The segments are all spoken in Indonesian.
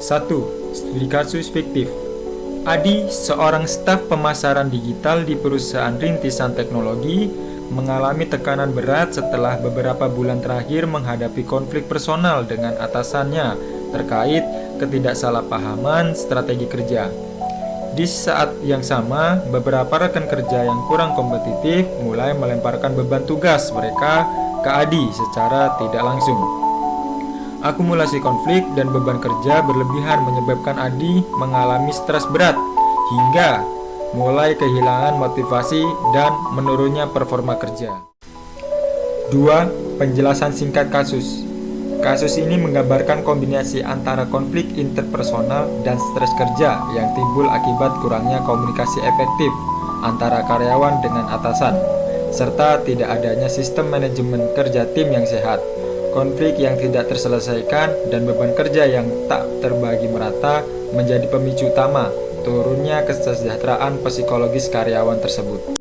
1. Studi kasus fiktif. Adi, seorang staf pemasaran digital di perusahaan rintisan teknologi, mengalami tekanan berat setelah beberapa bulan terakhir menghadapi konflik personal dengan atasannya terkait ketidaksalahpahaman strategi kerja. Di saat yang sama, beberapa rekan kerja yang kurang kompetitif mulai melemparkan beban tugas mereka ke Adi secara tidak langsung. Akumulasi konflik dan beban kerja berlebihan menyebabkan Adi mengalami stres berat hingga mulai kehilangan motivasi dan menurunnya performa kerja. 2. Penjelasan singkat kasus. Kasus ini menggambarkan kombinasi antara konflik interpersonal dan stres kerja yang timbul akibat kurangnya komunikasi efektif antara karyawan dengan atasan, serta tidak adanya sistem manajemen kerja tim yang sehat. Konflik yang tidak terselesaikan dan beban kerja yang tak terbagi merata menjadi pemicu utama turunnya kesejahteraan psikologis karyawan tersebut.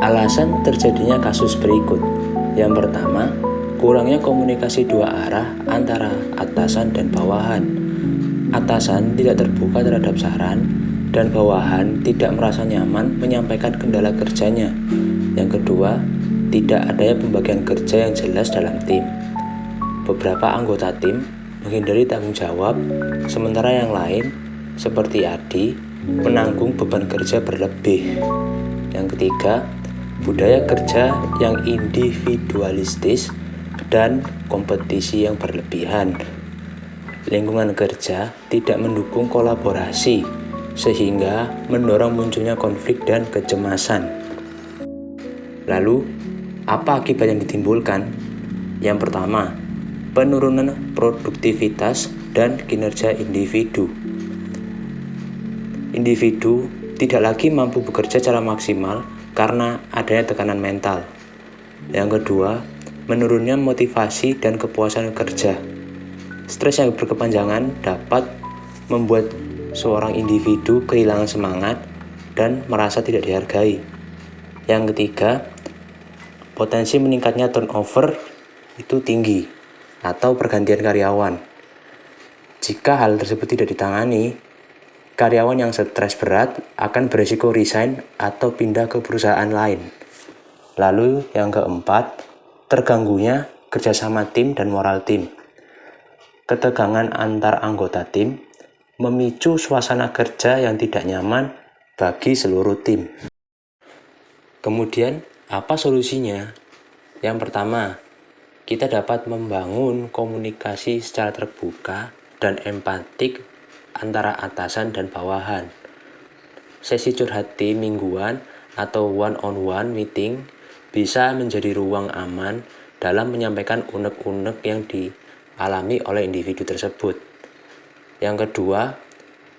Alasan terjadinya kasus berikut. Yang pertama, kurangnya komunikasi dua arah antara atasan dan bawahan. Atasan tidak terbuka terhadap saran, dan bawahan tidak merasa nyaman menyampaikan kendala kerjanya. Yang kedua, tidak adanya pembagian kerja yang jelas dalam tim. Beberapa anggota tim menghindari tanggung jawab, sementara yang lain, seperti Adi, menanggung beban kerja berlebih. Yang ketiga, budaya kerja yang individualistis dan kompetisi yang berlebihan. Lingkungan kerja tidak mendukung kolaborasi, sehingga mendorong munculnya konflik dan kecemasan. Lalu, apa akibat yang ditimbulkan? Yang pertama, penurunan produktivitas dan kinerja individu. Individu tidak lagi mampu bekerja secara maksimal karena adanya tekanan mental. Yang kedua, menurunnya motivasi dan kepuasan kerja. Stres yang berkepanjangan dapat membuat seorang individu kehilangan semangat dan merasa tidak dihargai. Yang ketiga, potensi meningkatnya turnover itu tinggi atau pergantian karyawan. Jika hal tersebut tidak ditangani, karyawan yang stres berat akan berisiko resign atau pindah ke perusahaan lain. Lalu yang keempat, terganggunya kerjasama tim dan moral tim. Ketegangan antar anggota tim memicu suasana kerja yang tidak nyaman bagi seluruh tim. Kemudian, apa solusinya? Yang pertama, kita dapat membangun komunikasi secara terbuka dan empatik antara atasan dan bawahan. Sesi curhat tim mingguan atau one-on-one meeting bisa menjadi ruang aman dalam menyampaikan unek-unek yang dialami oleh individu tersebut. Yang kedua,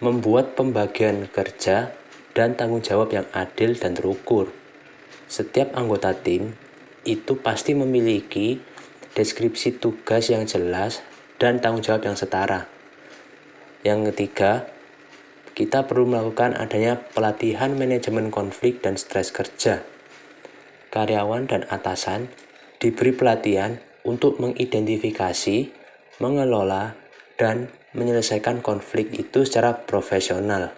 membuat pembagian kerja dan tanggung jawab yang adil dan terukur. Setiap anggota tim, itu pasti memiliki deskripsi tugas yang jelas dan tanggung jawab yang setara. Yang ketiga, kita perlu melakukan adanya pelatihan manajemen konflik dan stres kerja. Karyawan dan atasan diberi pelatihan untuk mengidentifikasi, mengelola, dan menyelesaikan konflik itu secara profesional.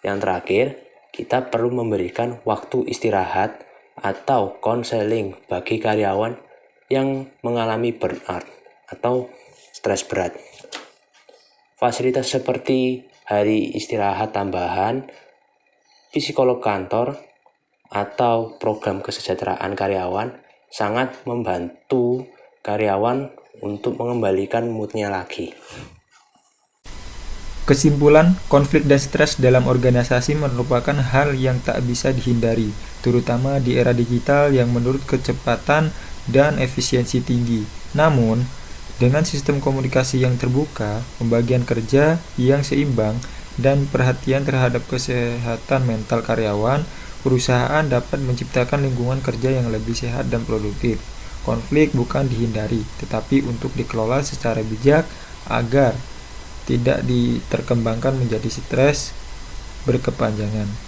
Yang terakhir, kita perlu memberikan waktu istirahat atau konseling bagi karyawan yang mengalami burnout atau stres berat. Fasilitas seperti hari istirahat tambahan, psikolog kantor, atau program kesejahteraan karyawan sangat membantu karyawan untuk mengembalikan moodnya lagi. Kesimpulan, konflik dan stres dalam organisasi merupakan hal yang tak bisa dihindari, terutama di era digital yang menurut kecepatan dan efisiensi tinggi. Namun, dengan sistem komunikasi yang terbuka, pembagian kerja yang seimbang, dan perhatian terhadap kesehatan mental karyawan, perusahaan dapat menciptakan lingkungan kerja yang lebih sehat dan produktif. Konflik bukan dihindari, tetapi untuk dikelola secara bijak agar tidak diterkembangkan menjadi stres berkepanjangan.